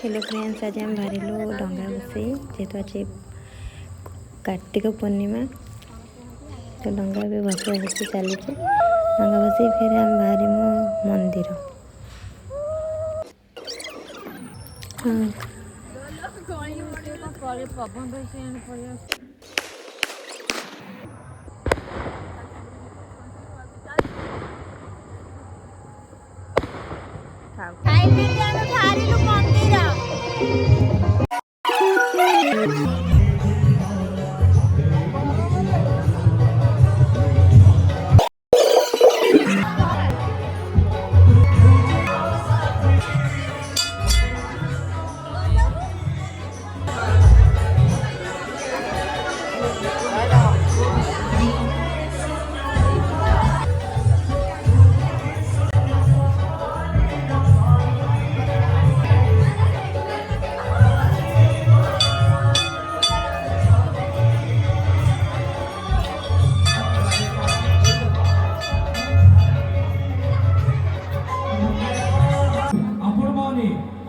Hello friends, आज आम बाहर डंगा बसई जेहेतु आज कार्तिक पूर्णिमा तो डंगा भी बसा बसी चली डंगा बसई फिर आम बाहर मंदिर।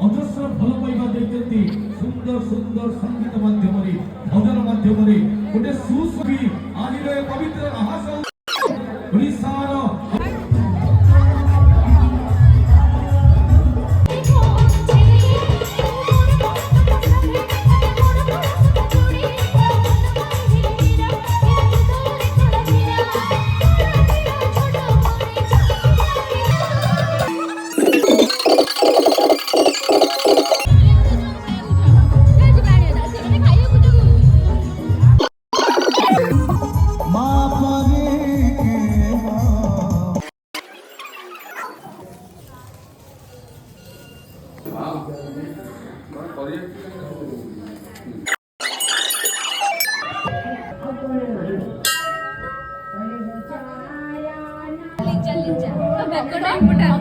অজস্র ভাল পাইবা দেখতে সুন্দর সুন্দর সঙ্গীত মাধ্যমে ভজন মাধ্যমে গোটে সুছবি আনির পবিত্র আহাস ওড়িশার Linja, linja.